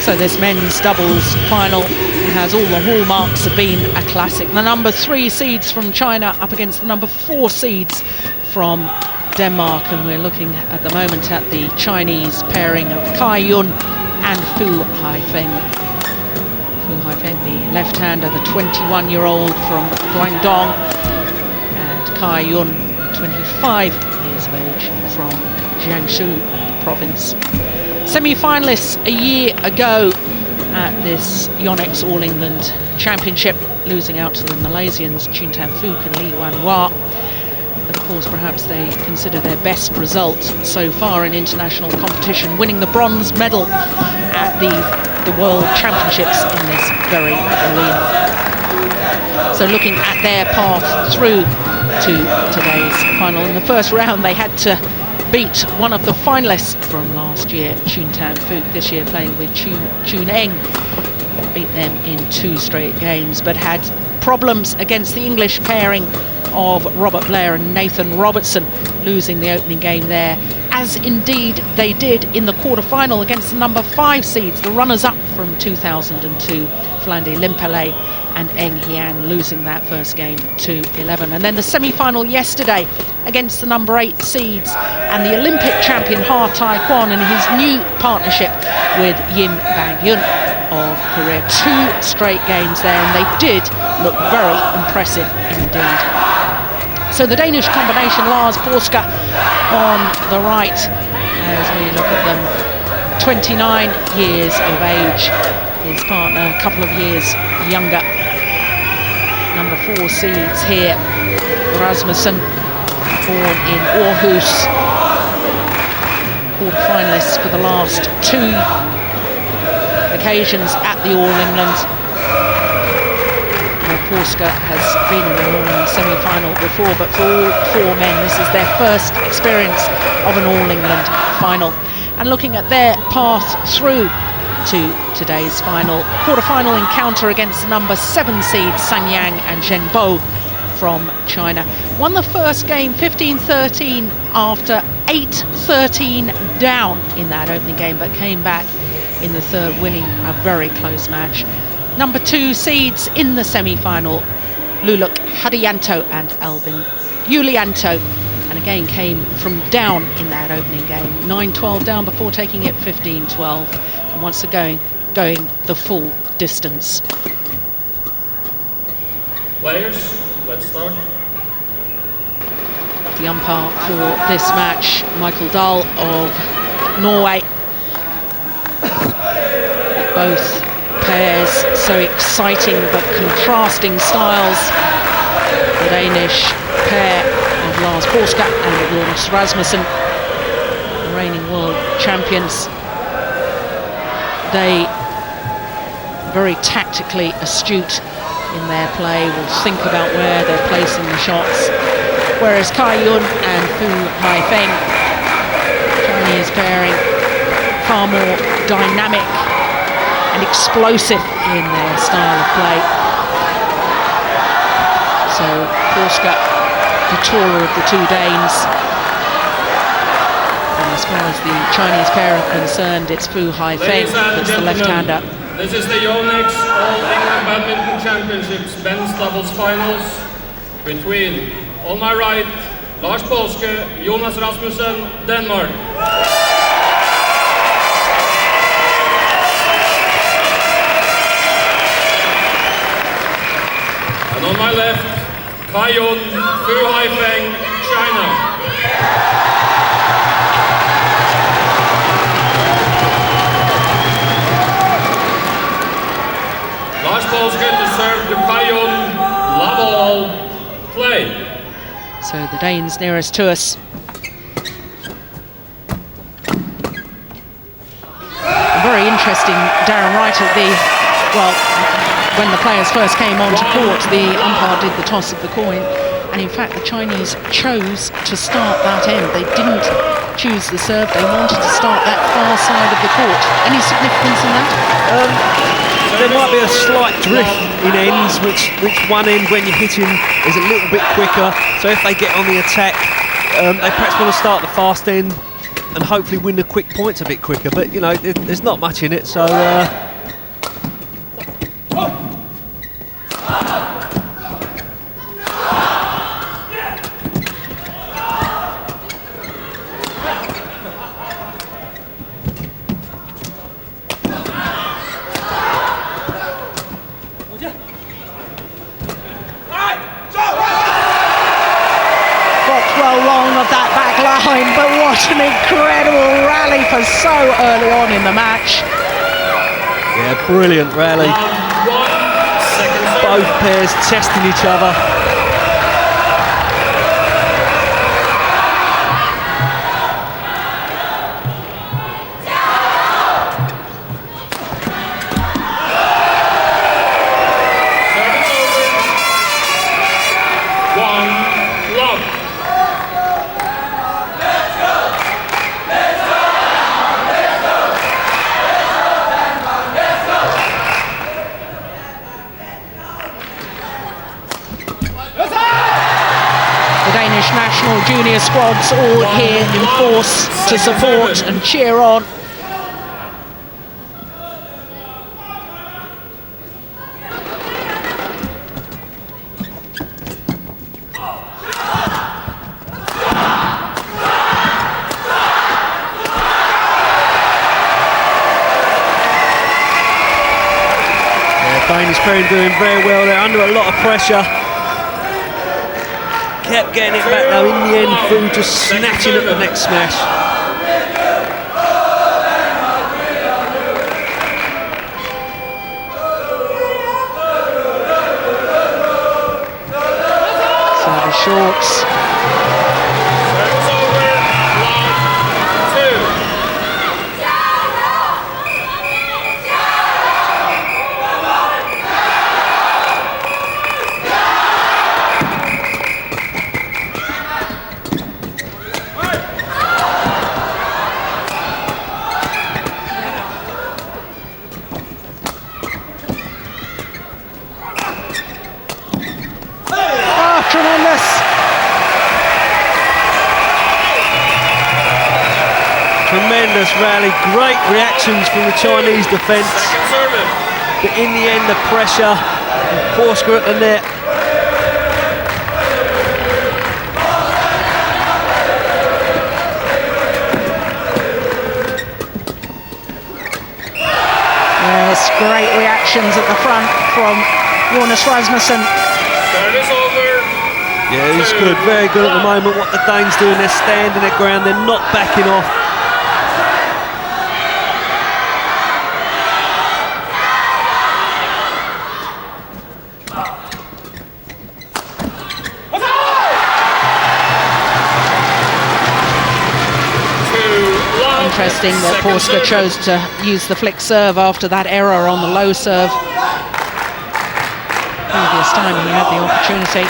So this men's doubles final has all the hallmarks of being a classic. The number 3 seeds from China up against the number 4 seeds from Denmark, and we're looking at the moment at the Chinese pairing of Cai-Yun and Fu Haifeng. Fu Haifeng, the left-hander, the 21-year-old from Guangdong, and Cai-Yun, 25 years of age, from Jiangsu province. Semi-finalists a year ago at this Yonex All England Championship, losing out to the Malaysians Chuntan Fook and Lee Wan Wah. But of course, perhaps they consider their best result so far in international competition, winning the bronze medal at the World Championships in this very arena. So looking at their path through to today's final, in the first round they had to beat one of the finalists from last year, Chuntan Fook, this year playing with Chun Eng. Beat them in 2 straight games, but had problems against the English pairing of Robert Blair and Nathan Robertson, losing the opening game there, as indeed they did in the quarter-final against the number 5 seeds, the runners-up from 2002, Flande Limpele and Eng Hian, losing that first game 2-11. And then the semi-final yesterday against the number 8 seeds and the Olympic champion Ha Tai Kwon and his new partnership with Yim Bang-Yun of Korea. 2 straight games there, and they did look very impressive indeed. So the Danish combination, Lars Borska on the right, as we look at them, 29 years of age, his partner a couple of years younger. Number 4 seeds here, Rasmussen, born in Aarhus, quarter-finalists for the last 2 occasions at the All England. Borska has been in an All England semi-final before, but for all 4 men, this is their first experience of an All England final. And looking at their path through to today's final, quarter-final encounter against the number 7 seeds, Sang Yang and Zheng Bo from China. Won the first game 15-13 after 8-13 down in that opening game, but came back in the third, winning a very close match. Number 2 seeds in the semi-final, Luluk Hadianto and Albin Yulianto, and again came from down in that opening game, 9-12 down before taking it 15-12, and once again going the full distance. Players, let's start. The umpire for this match, Michael Dahl of Norway. Both pairs so exciting but contrasting styles. The Danish pair of Lars Borska and Lars Rasmussen, the reigning world champions. They very tactically astute in their play, will think about where they're placing the shots. Whereas Cai-Yun and Fu Haifeng, Chinese pairing, far more dynamic and explosive in their style of play. So Borska, the taller of the 2 Danes. And as far as the Chinese pair are concerned, it's Fu Haifeng that's the left-hander. This is the Yonex All England Badminton Championships men's doubles finals between, on my right, Lars Borska, Jonas Rasmussen, Denmark. And on my left, Cai-Yun, Fu Haifeng, China. Lars Borska to serve the Cai-Yun love all play. So the Danes nearest to us. Very interesting, Darren Wright at the, well, when the players first came onto court, the umpire did the toss of the coin, and in fact the Chinese chose to start that end. They didn't choose the serve, they wanted to start that far side of the court. Any significance in that? There might be a slight drift in ends, which one end when you're hitting is a little bit quicker. So if they get on the attack, they perhaps want to start the fast end and hopefully win the quick points a bit quicker. But you know, there's not much in it, so. But what an incredible rally for so early on in the match. Yeah, brilliant rally. Both pairs testing each other. National junior squads all here in force to support and cheer on. Danish pair doing very well. They're under a lot of pressure. Kept getting it back though. In the end, Fu just snatching at the next smash. So the shorts. Tremendous. Tremendous rally, great reactions from the Chinese defence. But in the end, the pressure, Porska at the net. Yes, great reactions at the front from Jonas Rasmussen. Yeah, he's good, very good at the moment. What the Danes doing, they're standing their ground, they're not backing off. Interesting that Porska chose to use the flick serve after that error on the low serve. Previous time he had the opportunity.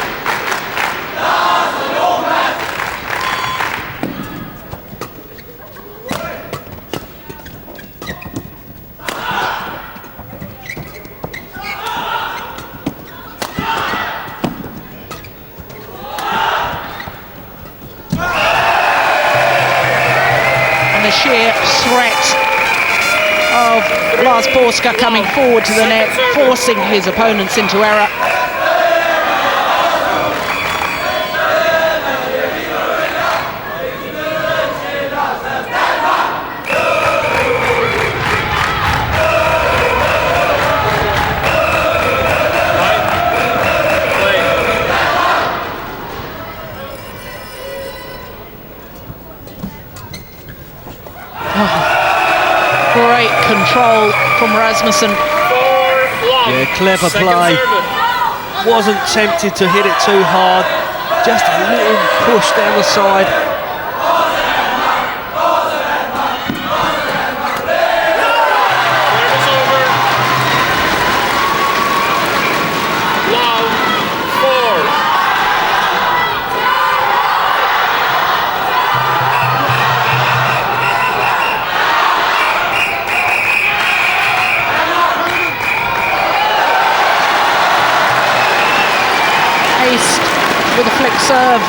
The sheer threat of Lars Porska coming forward to the net, forcing his opponents into error. Great control from Rasmussen. Yeah, clever play. Wasn't tempted to hit it too hard. Just a little push down the side. With a flick serve.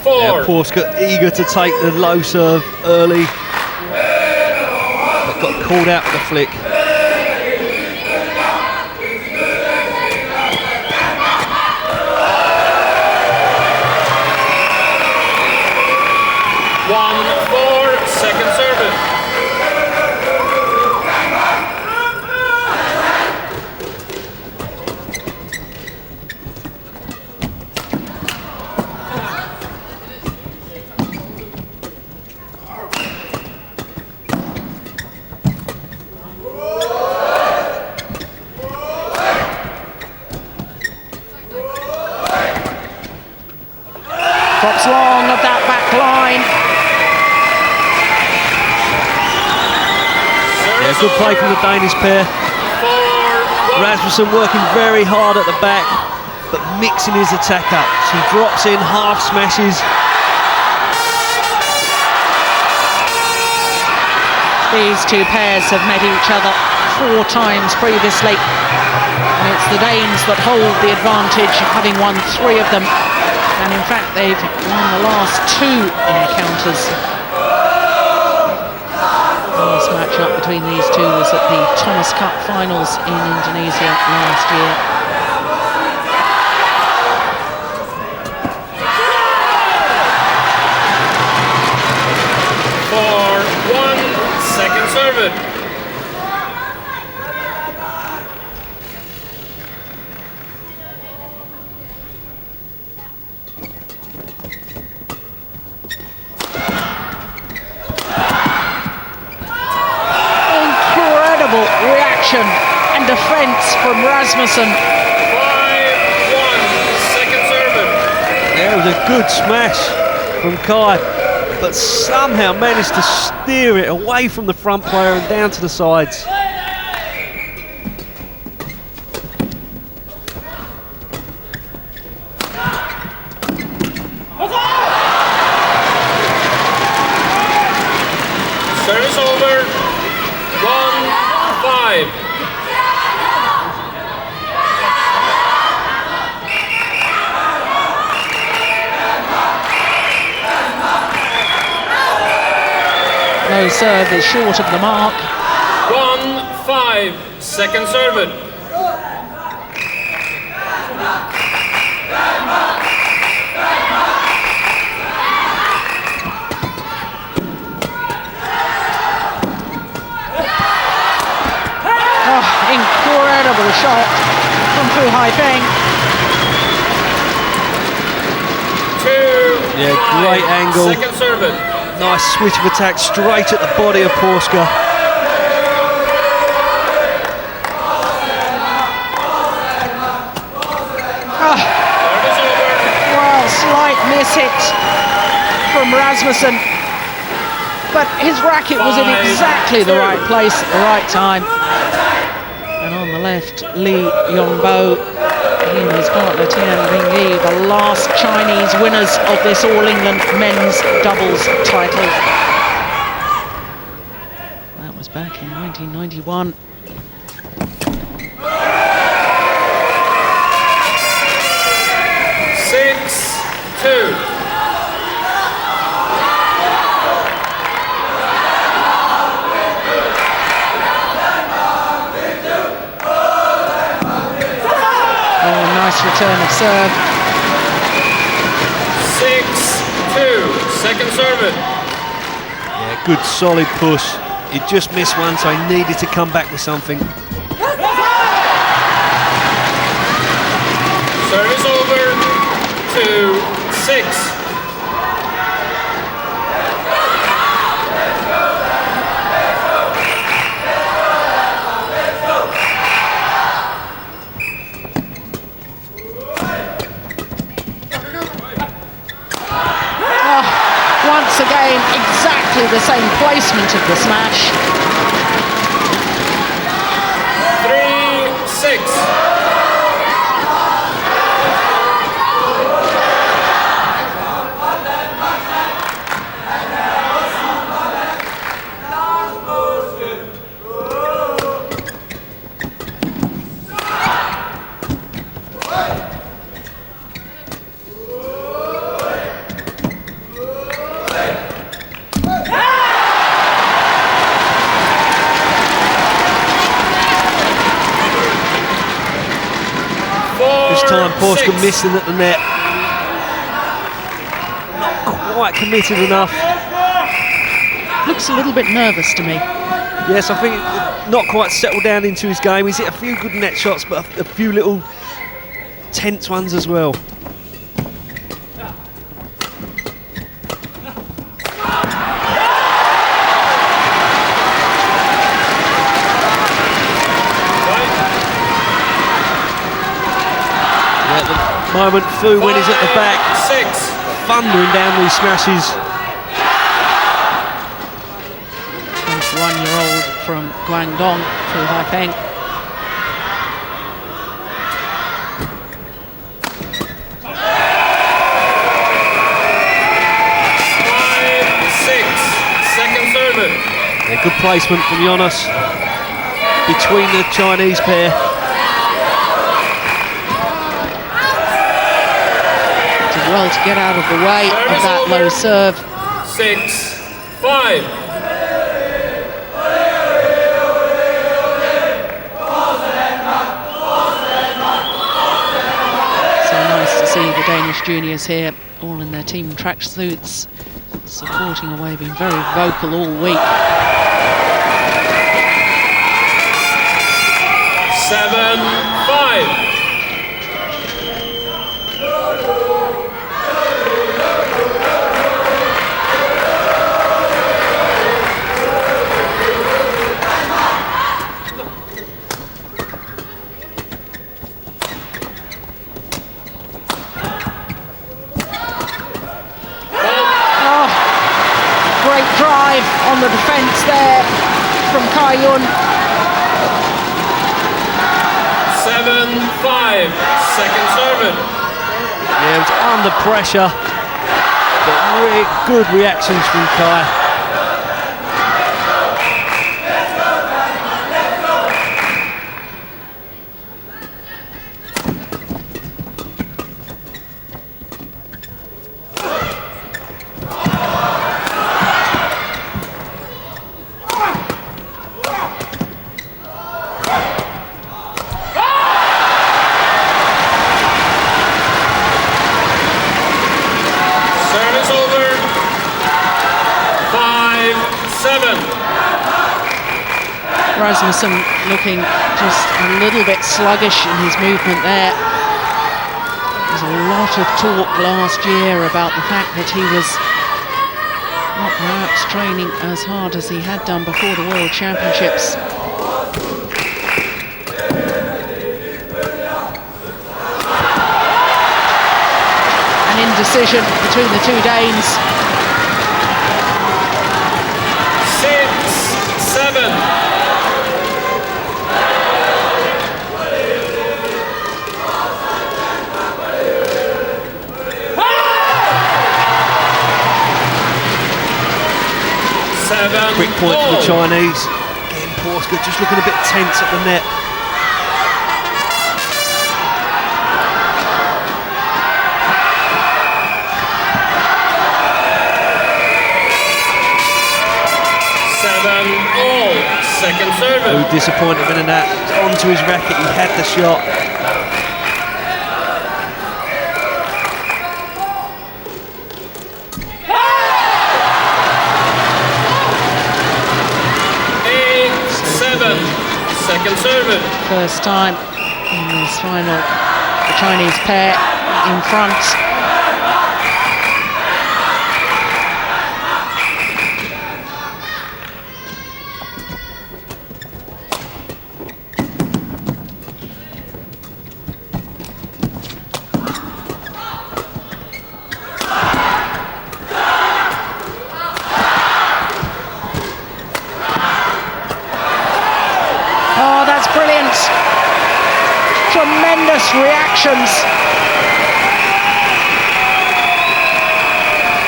1-4. 4. Porska eager to take the low serve early, but got called out with the flick. 1-4, second service. Drops long of that back line. Yeah, good play from the Danish pair. 4-1. Rasmussen working very hard at the back, but mixing his attack up. He drops in, half smashes. These two pairs have met each other 4 times previously, and it's the Danes that hold the advantage, having won 3 of them, and in fact they've won the last 2 encounters. The last match-up between these two was at the Thomas Cup finals in Indonesia last year. Second serve. Incredible reaction and defence from Rasmussen. 5-1, second serve. There was a good smash from Kai, but somehow managed to steer it away from the front player and down to the sides. Service over. 1-5. No serve is short of the mark. 1-5, second serve. Oh, incredible shot from Fu Haifeng. 2-5, Yeah, great angle. second serve. Nice switch of attack straight at the body of Porska. Well, slight miss hit from Rasmussen, but his racket was in exactly the right place at the right time. And on the left, Lee Yongbo, he and his partner Tian Ringyi, the last Chinese winners of this All England men's doubles title. That was back in 1991. Nice return of serve. 6-2, second serve. Yeah, good solid push. He just missed one, so he needed to come back with something. Service over. 2-6. Once again, exactly the same placement of the smash. 3-6. Porska missing at the net. Not quite committed enough. Looks a little bit nervous to me. Yes, I think not quite settled down into his game. He's hit a few good net shots, but a few little tense ones as well. At the moment, Fu, when he's at the back, thundering down these smashes. 21-year-old from Guangdong, Fu Haifeng. Yeah, good placement from Jonas between the Chinese pair. Did well to get out of the way of that low serve. 6-5. So nice to see the Danish juniors here, all in their team tracksuits, supporting away, being very vocal all week. 7-5. Great drive on the defence there from Caillan. 7-5. Second serve. Yeah, it was under pressure, but really good reactions from Kai. Rasmussen looking just a little bit sluggish in his movement there. There's a lot of talk last year about the fact that he was not perhaps training as hard as he had done before the World Championships. An indecision between the two Danes. 6-7. Quick point for the Chinese. Again, Porska just looking a bit tense at the net. Second serve. Oh, disappointment in that. Onto his racket, he had the shot. Second serve. First time in this final, the Chinese pair in front. Tremendous reactions.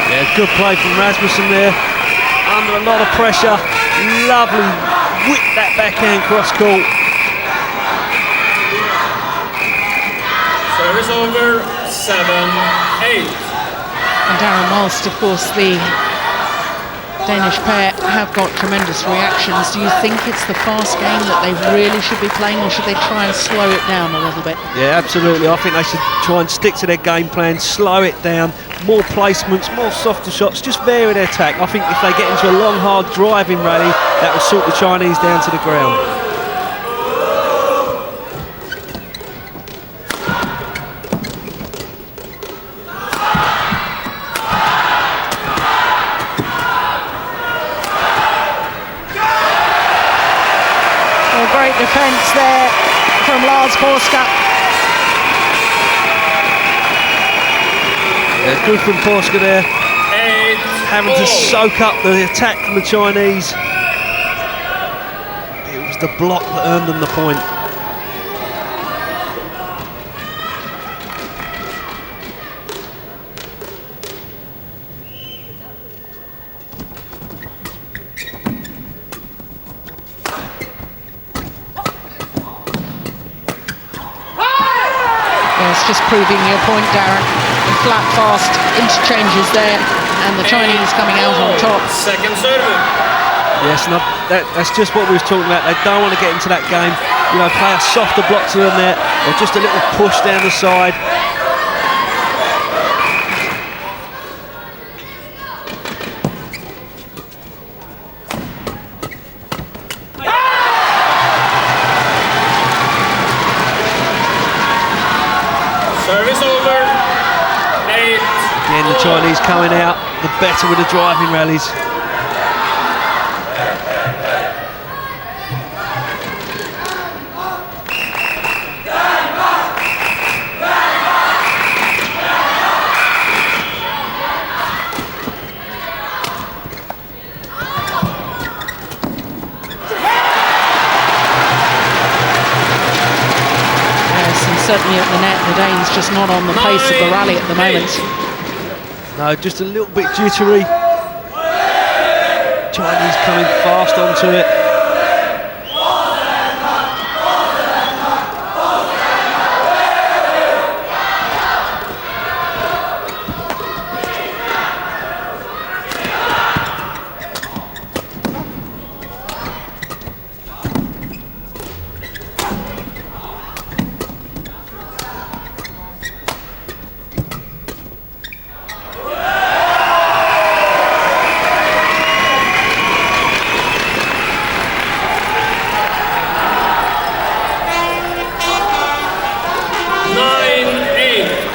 Yeah, good play from Rasmussen there. Under a lot of pressure. Lovely. Whip that backhand cross court. Service over. 7-8. And Darren Mulst, of course, the Danish pair have got tremendous reactions. Do you think it's the fast game that they really should be playing, or should they try and slow it down a little bit? Yeah, absolutely. I think they should try and stick to their game plan, slow it down, more placements, more softer shots, just vary their attack. I think if they get into a long, hard driving rally, that will sort the Chinese down to the ground. Great defence there from Lars Porska. Yeah, good from Porska there. Having to soak up the attack from the Chinese. It was the block that earned them the point. It's just proving your point, Darren. Flat, fast interchanges there, and the Chinese coming out on top. Second serve. Yes, and that's just what we was talking about. They don't want to get into that game. You know, play a softer block to them there, or just a little push down the side. Service over. 8. Again, the Chinese coming out the better with the driving rallies. Certainly at the net, the Danes just not on the pace of the rally at the moment. No, just a little bit jittery. Chinese coming fast onto it.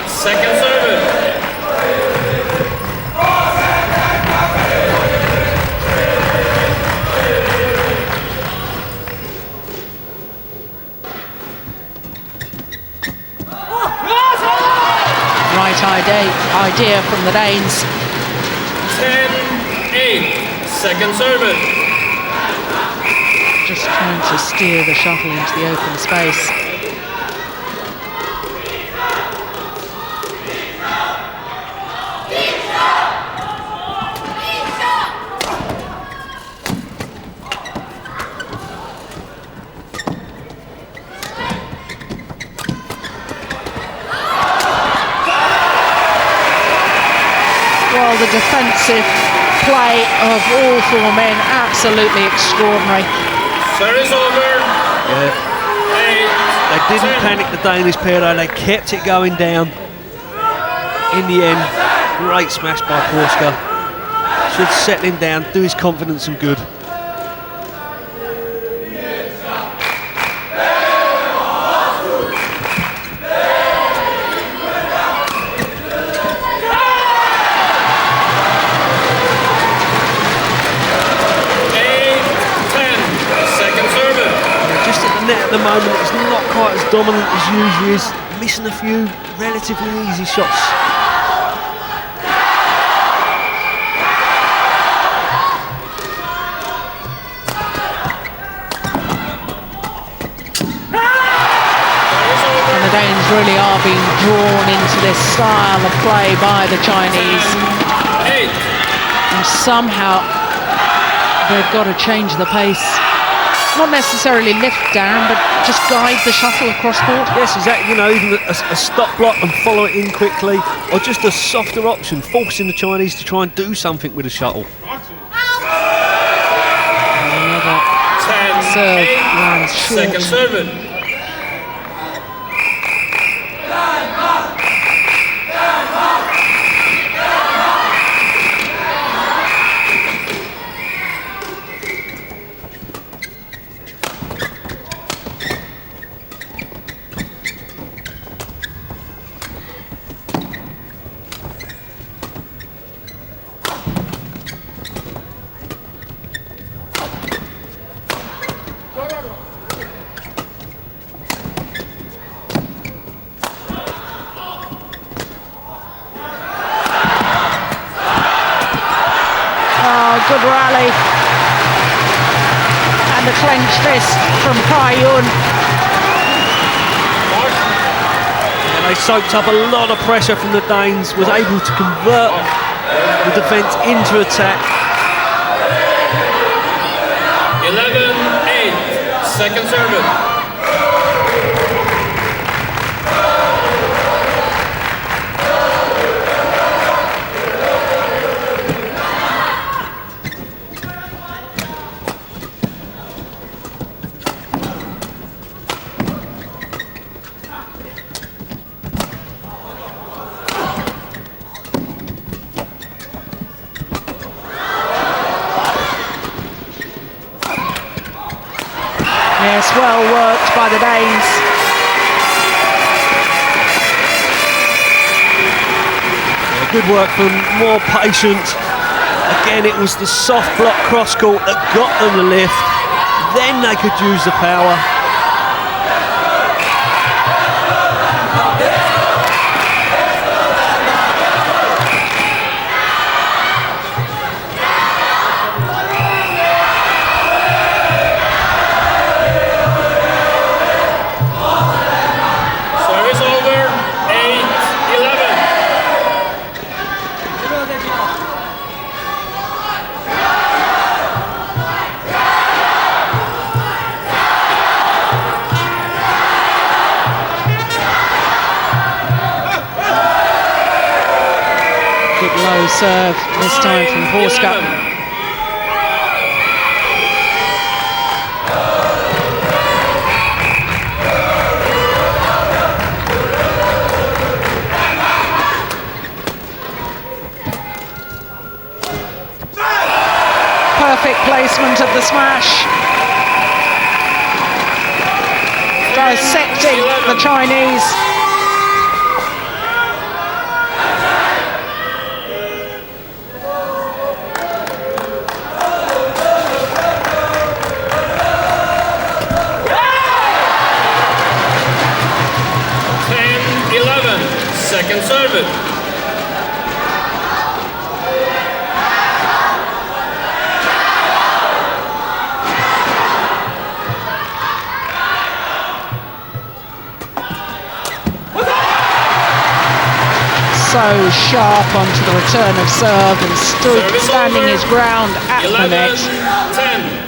Second serve. Right idea from the Danes. 10-8. Second serve. Just trying to steer the shuttle into the open space. Well, the defensive play of all four men, absolutely extraordinary. Service over. Yeah. 8. They didn't panic the Danish pair though, they kept it going down. In the end, great smash by Porska. Should settle him down, do his confidence some good. At the moment, it's not quite as dominant as usually is, missing a few relatively easy shots. And the Danes really are being drawn into this style of play by the Chinese. 8. And somehow they've got to change the pace. Not necessarily lift down, but just guide the shuttle across court. Yes, exactly. You know, even a stop block and follow it in quickly, or just a softer option, forcing the Chinese to try and do something with the shuttle. serve lands short. Second serve. Good rally, and the clenched fist from Kai-Yun. And they soaked up a lot of pressure from the Danes, was able to convert the defence into attack. 11-8, second serve. Yes, well worked by the Danes. Yeah, good work from more patient. Again, it was the soft block cross court that got them the lift. Then they could use the power. Low serve this time from Horska. Perfect placement of the smash. Dissecting the Chinese. Second serve. So sharp onto the return of serve and standing his ground at the net. 11-10.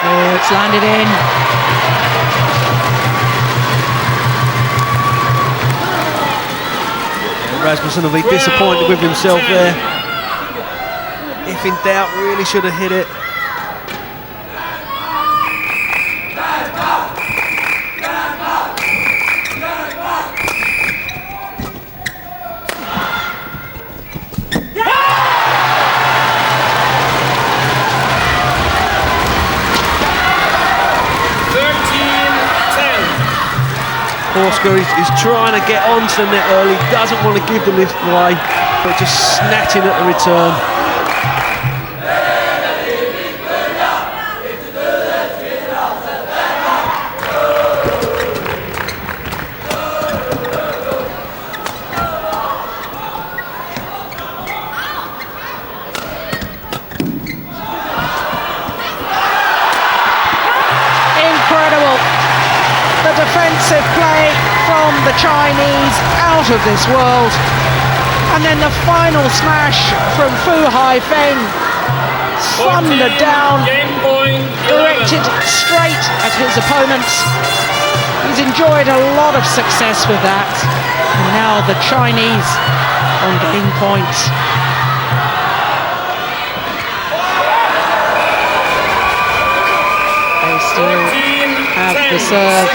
Oh, it's landed in. Rasmussen will be disappointed with himself there. If in doubt, really should have hit it. Horska is trying to get onto the net early, doesn't want to give the lift away, but just snatching at the return. Incredible. The defensive play from the Chinese, out of this world. And then the final smash from Fu Haifeng, thundered down, directed straight at his opponents. He's enjoyed a lot of success with that. And now the Chinese on game point. They still have the serve.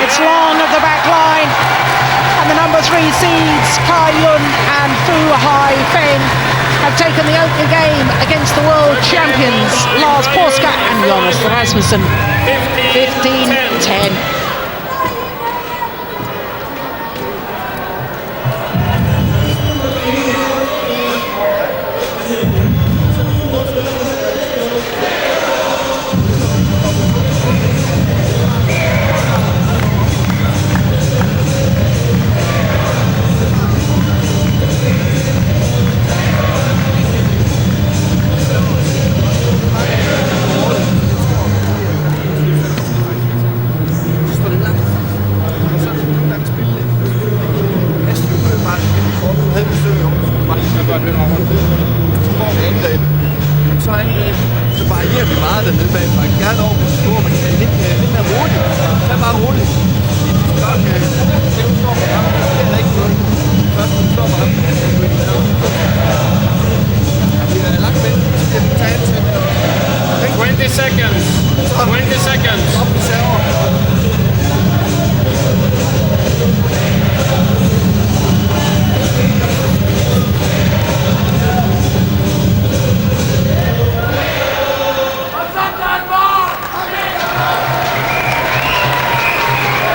It's long of the back line, and the number 3 seeds Cai-Yun and Fu Haifeng have taken the opening game against the world champions Lars Porska and Jonas Rasmussen. 15-10. Så varierer vi meget dernede bagfra. Gerne over på store, men lidt mere roligt. Tag bare roligt. Nok, det står på ham, det er ikke noget. Først når du står på ham, vi er langt væk, så skal vi tage ind til. 20 seconds. 20 seconds. Op i server.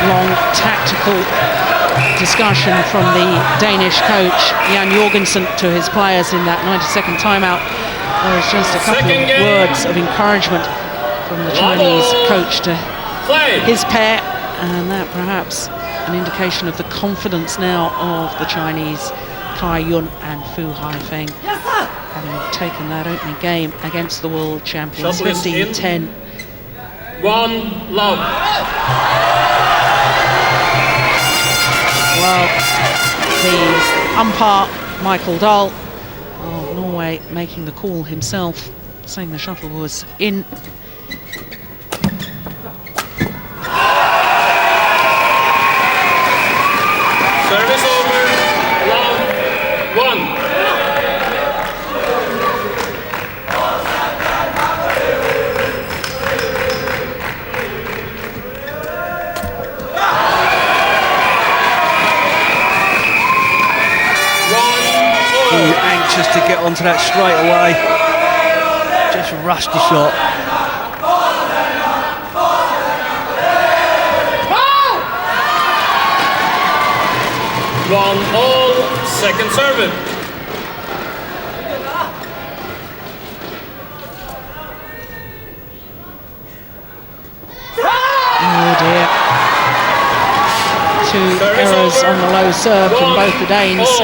Long tactical discussion from the Danish coach Jan Jorgensen to his players in that 90-second timeout. There was just a couple of words of encouragement from the Chinese coach to his pair, and that perhaps an indication of the confidence now of the Chinese Cai-Yun and Fu Haifeng, having taken that opening game against the world champions. 15-10. One love. Well, the umpire, Michael Dahl of Norway, making the call himself, saying the shuttle was in. Service over. Love. One. Anxious to get onto that straight away. Just rushed the shot. One all. Second service. Oh dear. 2 errors on the low serve from both the Danes.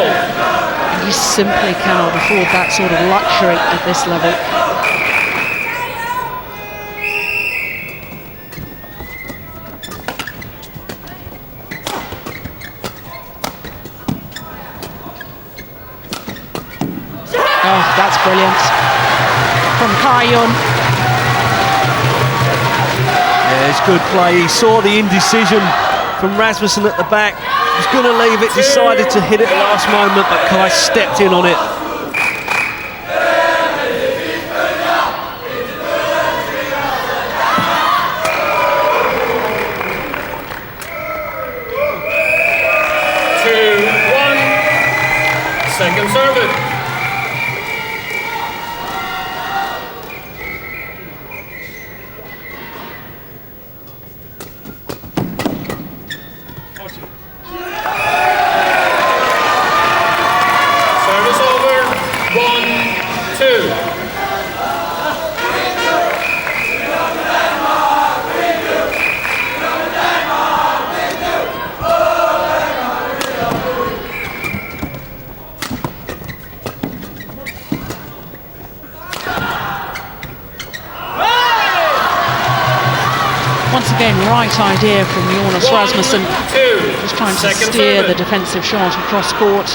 You simply cannot afford that sort of luxury at this level. Oh, that's brilliant. From Cai-Yun. Yeah, it's good play. He saw the indecision from Rasmussen at the back. He was going to leave it, decided to hit it at the last moment, but Kai stepped in on it. Second service. Service over. 1-2. right idea from Jonas Rasmussen. 1-2. Just trying to Second steer service. the defensive shot across court.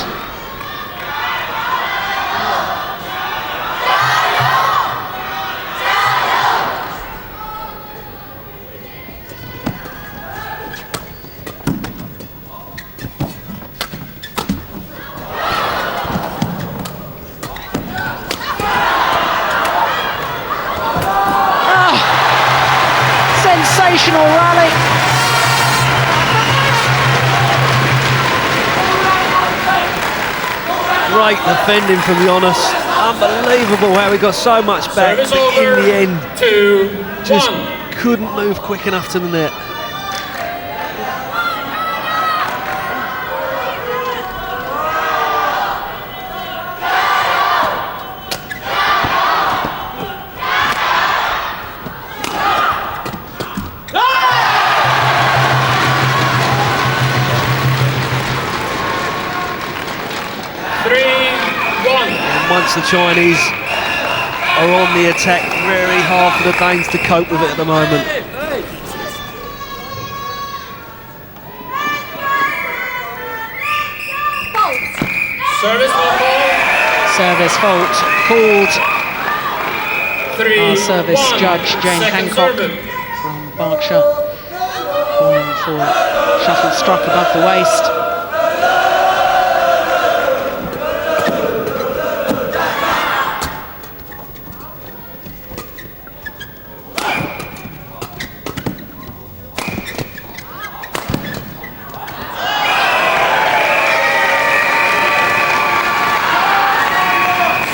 Sensational rally. Great defending from Jonas. Unbelievable how he got so much back, Service but over. in the end 2-1. just couldn't move quick enough to the net. Once the Chinese are on the attack, very hard for the Danes to cope with it at the moment. Service fault. Service fault called. 3-1. Our service judge, Jane Second Hancock service. from Berkshire, calling for shuttle struck above the waist.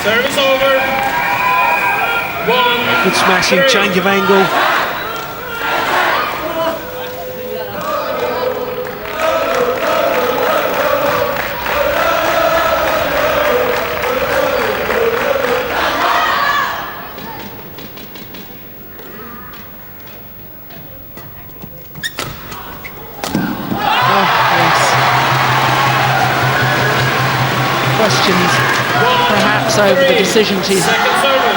Service over. 1-3. Good smashing, change of angle. Questions perhaps over the decision to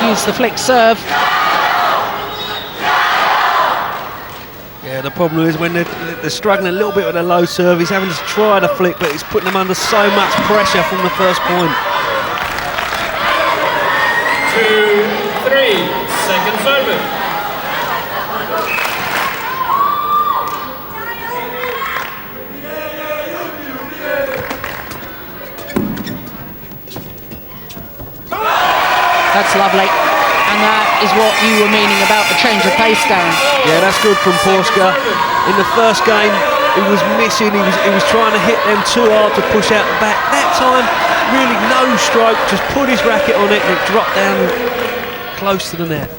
use the flick serve. Yeah, the problem is when they're struggling a little bit with a low serve, he's having to try the flick, but he's putting them under so much pressure from the first point. 2-3. Second service. That's lovely. And that is what you were meaning about the change of pace, Darren. Yeah, that's good from Porska. In the first game, he was missing. He was trying to hit them too hard to push out the back. That time, really no stroke, just put his racket on it and it dropped down close to the net.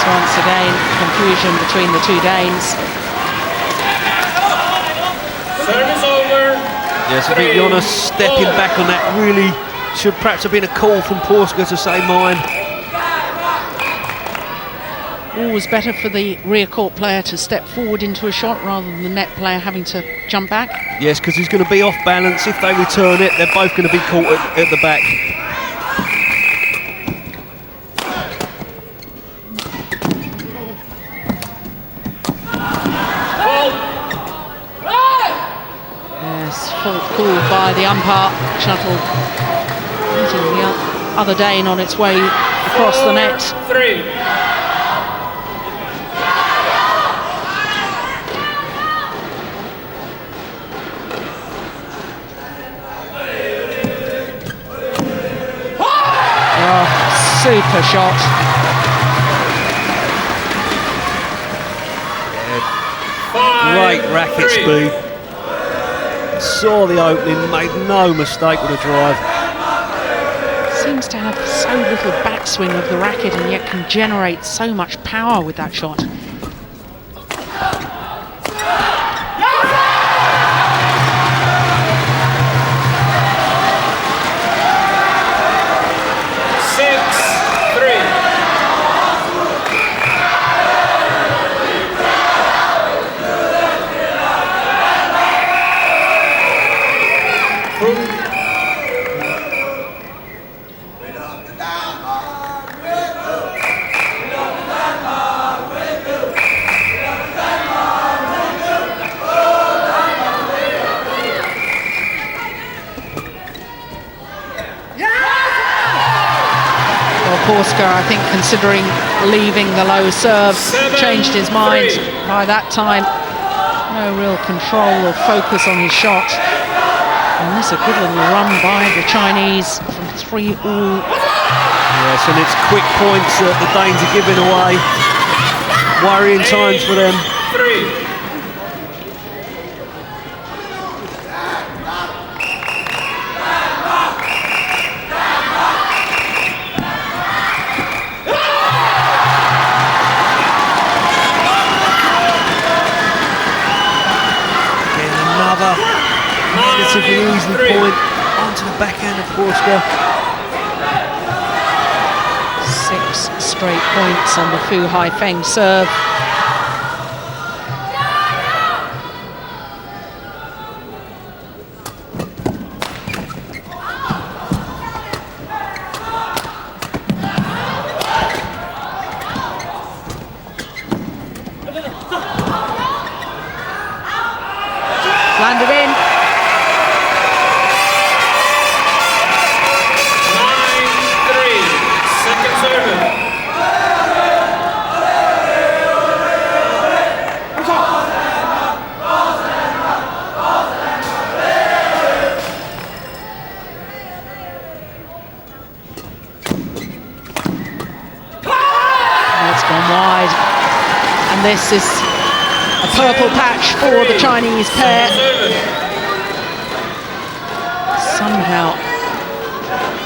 Once again, confusion between the two Danes. Service over. Yes, I think Jonas stepping back on that really should perhaps have been a call from Porska to say mine. Always better for the rear court player to step forward into a shot rather than the net player having to jump back. Yes, because he's going to be off balance. If they return it, they're both going to be caught at the back. Fault called by the umpire. Shuttle hitting the other Dane on its way across the net. 3. Oh, super shot. Great racket speed. Saw the opening, made no mistake with the drive. Seems to have so little backswing of the racket and yet can generate so much power with that shot. Porska, I think, considering leaving the low serve, changed his mind by that time. No real control or focus on his shot. And this is a good little run by the Chinese from 3-all. Yes, and it's quick points that the Danes are giving away. Worrying times for them. 3. Relatively easy point onto the backhand of Porska. 6 straight points on the Fu Haifeng serve. Landed in. 9-3. Second serve. It's gone wide. And this is a purple patch for the Chinese pair. Somehow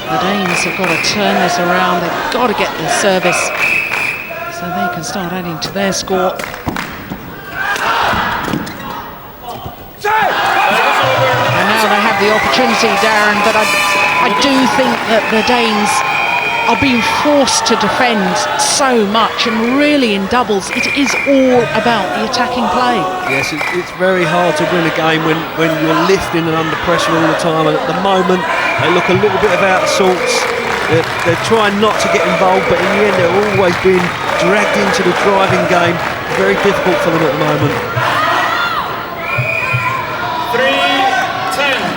the Danes have got to turn this around. They've got to get this service so they can start adding to their score. And now they have the opportunity, Darren, but I do think that the Danes are being forced to defend so much, and really in doubles it is all about the attacking play. Yes, it's very hard to win a game when you're lifting and under pressure all the time, and at the moment they look a little bit out of sorts. They're trying not to get involved, but in the end they're always being dragged into the driving game. Very difficult for them at the moment. 3-10.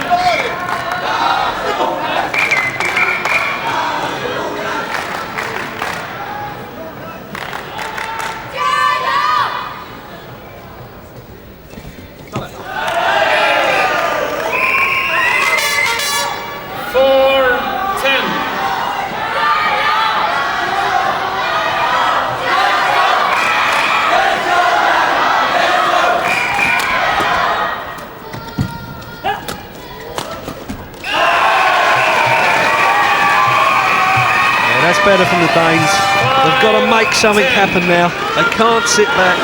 That's better from the Danes. They've got to make something happen now. They can't sit back.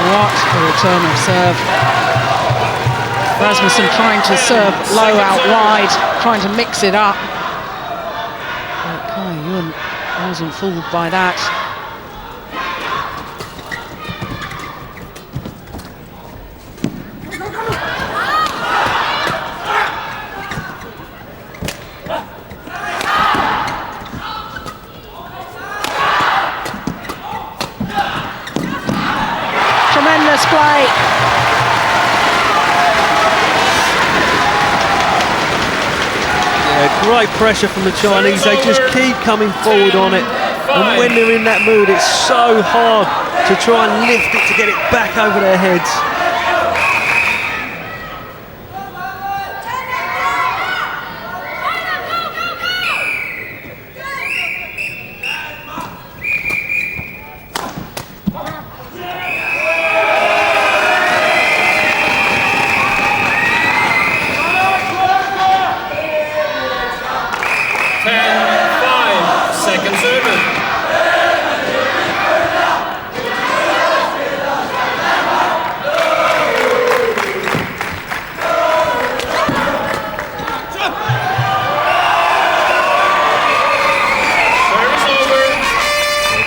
What a return of serve. Rasmussen trying to serve low out wide, trying to mix it up. But Kai Yun wasn't fooled by that. Tremendous play. Yeah, great pressure from the Chinese. They just keep coming forward on it. And when they're in that mood, it's so hard to try and lift it to get it back over their heads. Second serve.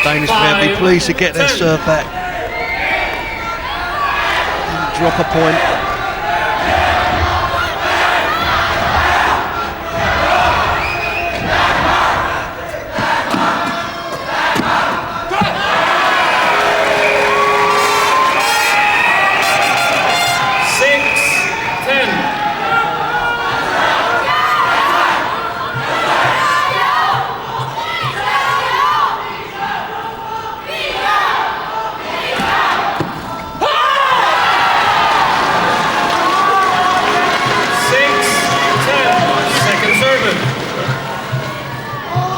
Danish will be pleased to get their serve back. Drop a point.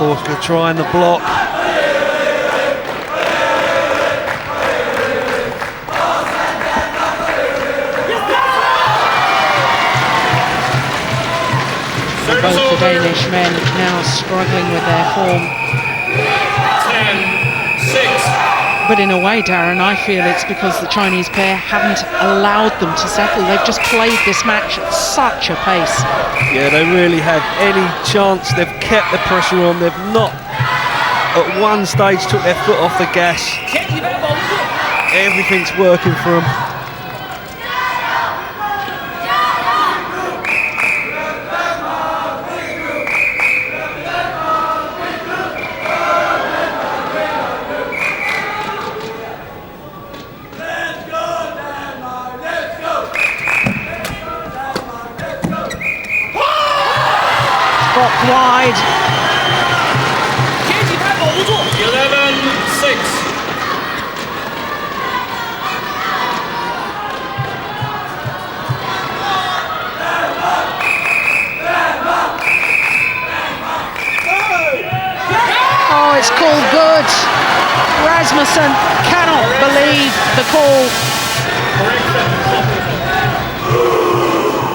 Porska trying the block. Both the Danish men now struggling with their form. 10-6. But in a way, Darren, I feel it's because the Chinese pair haven't allowed them to settle. They've just played this match at such a pace. Yeah, they really had any chance. They've kept the pressure on. They've not, at one stage, took their foot off the gas. Everything's working for them. Wide. 11-6. Oh, it's called good. Rasmussen cannot believe the call.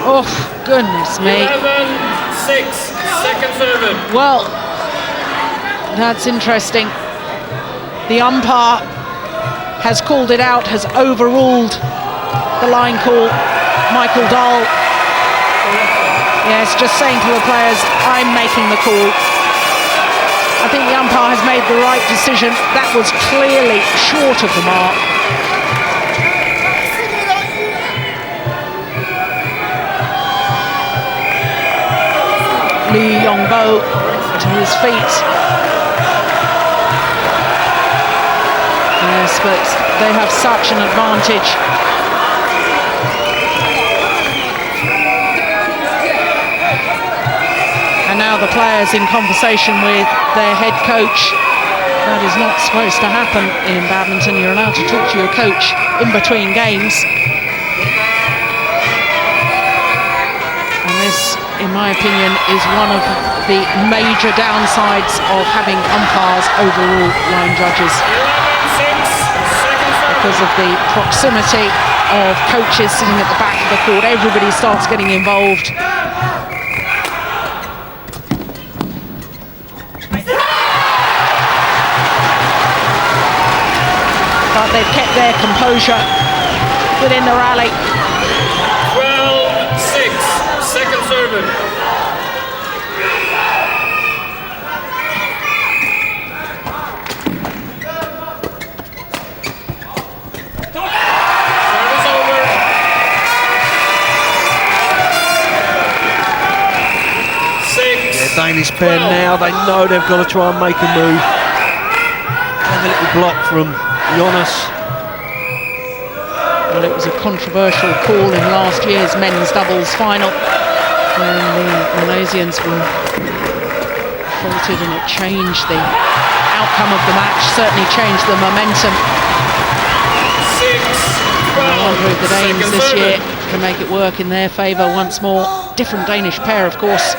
Oh, goodness me. 11-6. Second serve. Well, that's interesting. The umpire has called it out, has overruled the line call. Michael Dahl, yes, just saying to the players, I'm making the call. I think the umpire has made the right decision. That was clearly short of the mark. Lee Yongbo to his feet. Yes, but they have such an advantage. And now the players in conversation with their head coach. That is not supposed to happen in badminton. You're allowed to talk to your coach in between games. And this, in my opinion, is one of the major downsides of having umpires overrule line judges. 11-6. Because of the proximity of coaches sitting at the back of the court, everybody starts getting involved. But they've kept their composure within the rally. 12-6. Second serve. Service over. 6. The Danish pair now, they know they've got to try and make a move. Have a little block from Jonas. Well, it was a controversial call in last year's men's doubles final when the Malaysians were faulted, and it changed the outcome of the match, certainly changed the momentum. 6-12. I wonder if the Danes Second this serve. year can make it work in their favour once more. Different Danish pair, of course.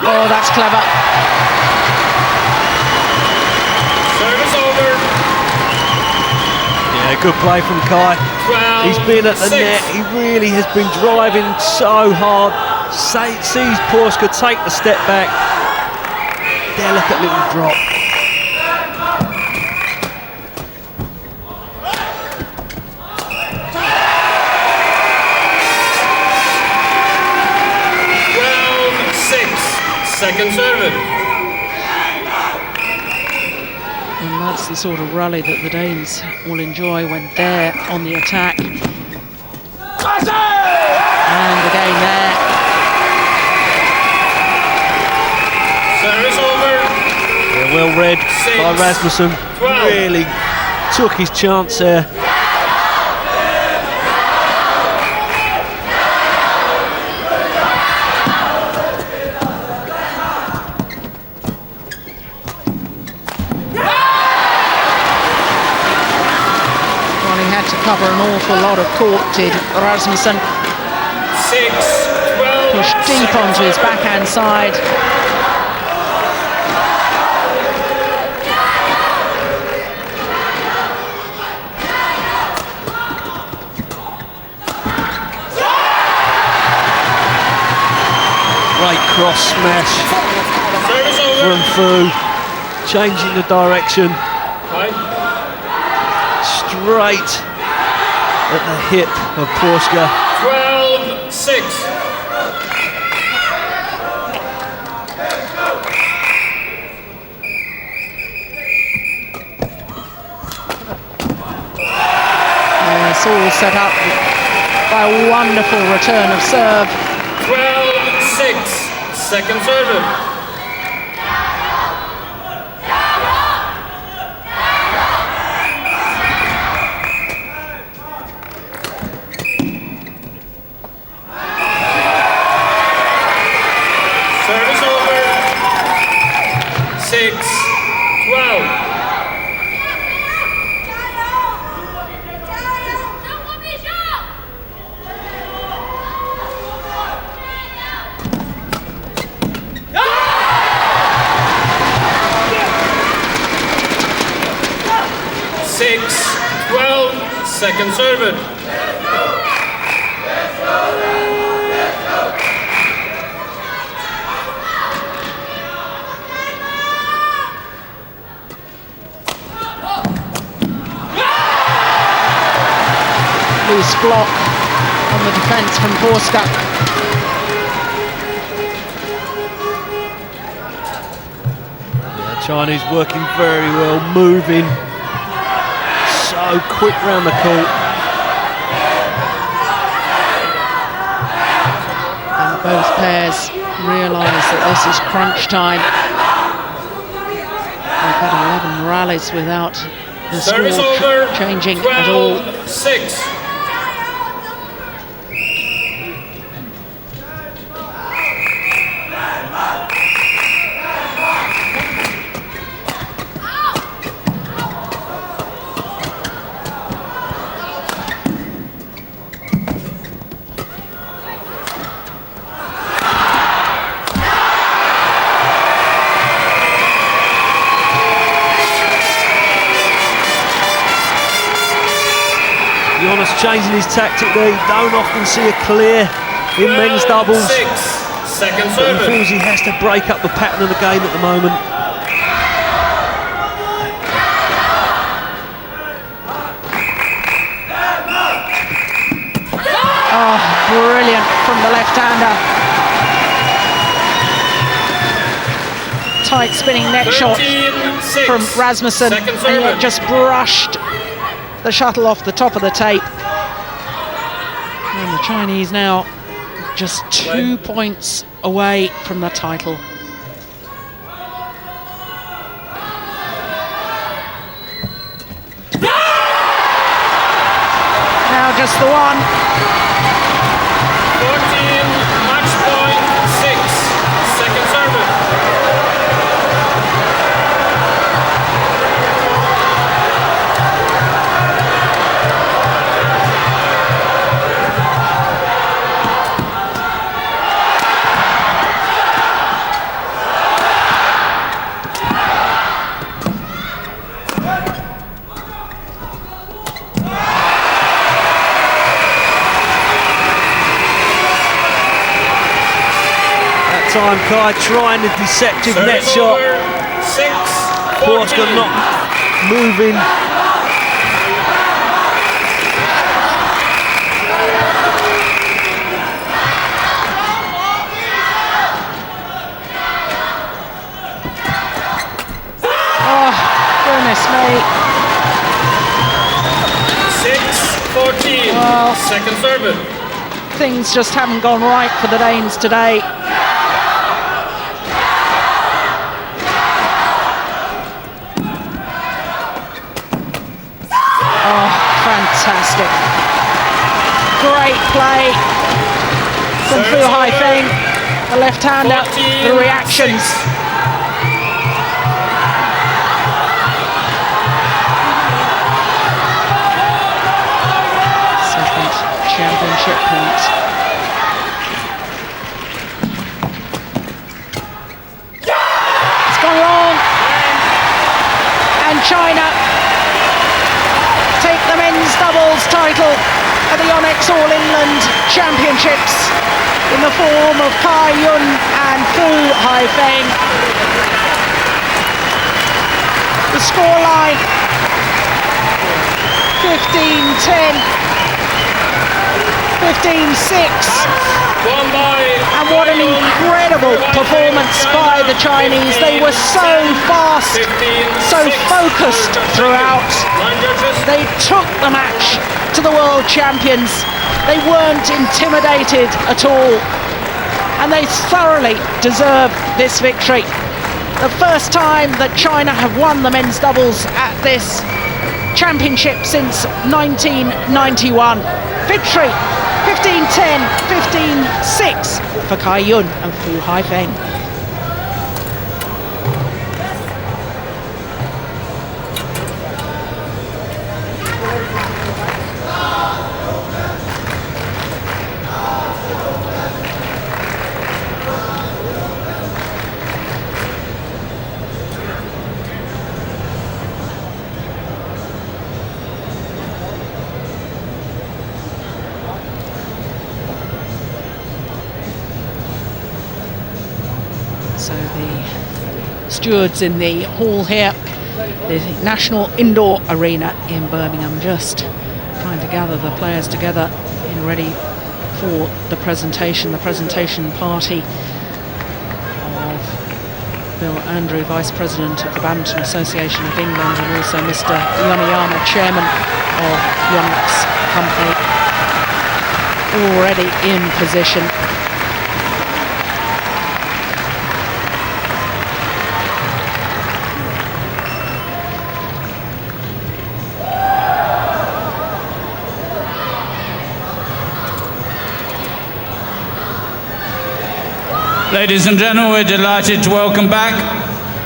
Oh, that's clever. Service over. Yeah, good play from Kai. 12. He's been at the 6. net, he really has been driving so hard. Sees Porska take the step back. There, look at little drop. Second serve. And that's the sort of rally that the Danes will enjoy when they're on the attack. And again there. Service over. Yeah, well read by Rasmussen. 12. Really took his chance there. cover an awful lot of court, did Rasmussen. 6-12. Pushed deep onto his backhand side. Great cross smash Service over. from Fu, changing the direction. Right. Straight at the hip of Porska. 12-6. It's all set up by a wonderful return of serve. 12-6. Second serve. Service over. 6-12. Second serve. Loose block on the defence from Porska. Yeah, Chinese working very well, moving so quick round the court. And both pairs realise that this is crunch time. They've had 11 rallies without the Service score over. changing at all. 12-6. Jonas changing his tactic there. You don't often see a clear in men's doubles. 6. Second But he serve. feels he has to break up the pattern of the game at the moment. Oh, brilliant from the left-hander. Tight spinning neck shot 13-6. from Rasmussen, Second and serve. yet just brushed the shuttle off the top of the tape. And the Chinese now just 2 points away from the title. Now just the one. 14, match point 6. Second serve. Time Kai trying the deceptive net Service shot. over. 6-14. Porska not moving. Oh, goodness me. 6-14. Well. Second serve. Things just haven't gone right for the Danes today. Oh, fantastic. Great play from Fu Haifeng, the left-hander, the reactions. 14-6. championship points. It's gone wrong, and China take the men's doubles title at the Onyx All England Championships in the form of Cai-Yun and Fu Haifeng. The scoreline 15-10, 15-6. And what an incredible performance by the Chinese. They were so fast, so focused throughout. They took the match to the world champions. They weren't intimidated at all, and they thoroughly deserved this victory. The first time that China have won the men's doubles at this championship since 1991. Victory 15-10, 15-6 for Cai-Yun and Fu Haifeng. So the stewards in the hall here, the National Indoor Arena in Birmingham, just trying to gather the players together in ready for the presentation party of Bill Andrew, Vice President of the Badminton Association of England, and also Mr. Yoneyama, Chairman of Yonex Company, already in position. Ladies and gentlemen, we're delighted to welcome back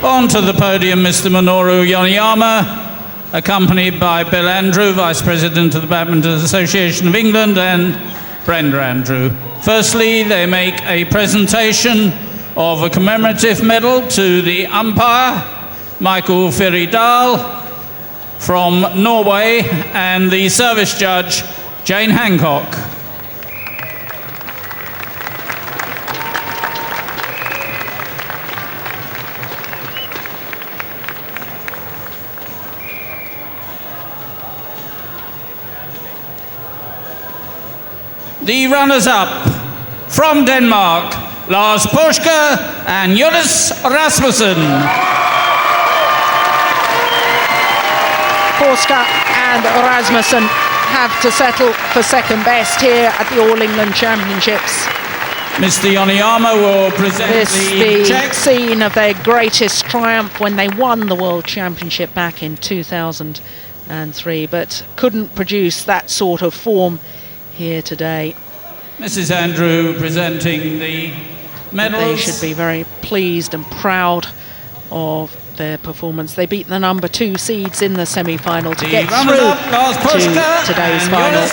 onto the podium Mr. Minoru Yoneyama, accompanied by Bill Andrew, Vice President of the Badminton Association of England, and Brenda Andrew. Firstly, they make a presentation of a commemorative medal to the umpire, Michael Firidal from Norway, and the service judge, Jane Hancock. The runners-up from Denmark, Lars Porsche and Jonas Rasmussen. Porsche and Rasmussen have to settle for second best here at the All England Championships. Mr. Yoneyama will present the check. Scene of their greatest triumph when they won the World Championship back in 2003, but couldn't produce that sort of form here today. Mrs. Andrew presenting the medals. They should be very pleased and proud of their performance. They beat the number 2 seeds in the semi-final to get through to today's final.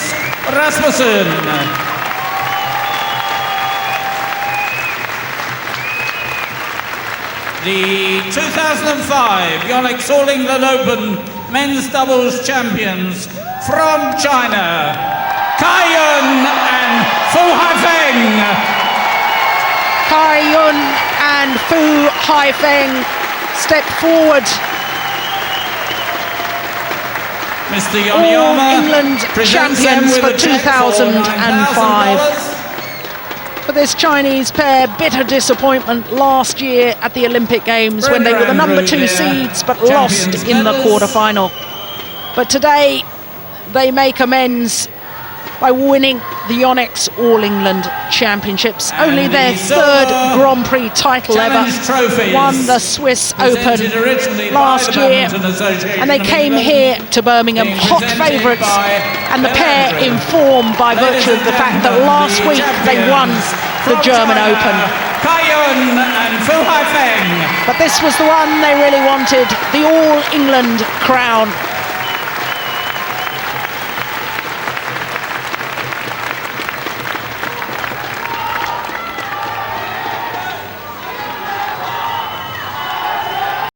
Rasmussen. The 2005 Yonex All England Open Men's Doubles Champions from China, Cai-Yun and Fu Haifeng. Cai-Yun and Fu Haifeng step forward. Mr. Yoneyama, All England champions for 2005. For this Chinese pair, bitter disappointment last year at the Olympic Games when they were the number 2 seeds but lost in the quarter-final. But today they make amends by winning the Yonex All England Championships, only their 3rd Grand Prix title ever. Won the Swiss Open last year, and they came here to Birmingham hot favourites, and the pair informed by virtue of the fact that last week they won the German Open. Cai-Yun and Fu Haifeng. But this was the one they really wanted, the All England crown.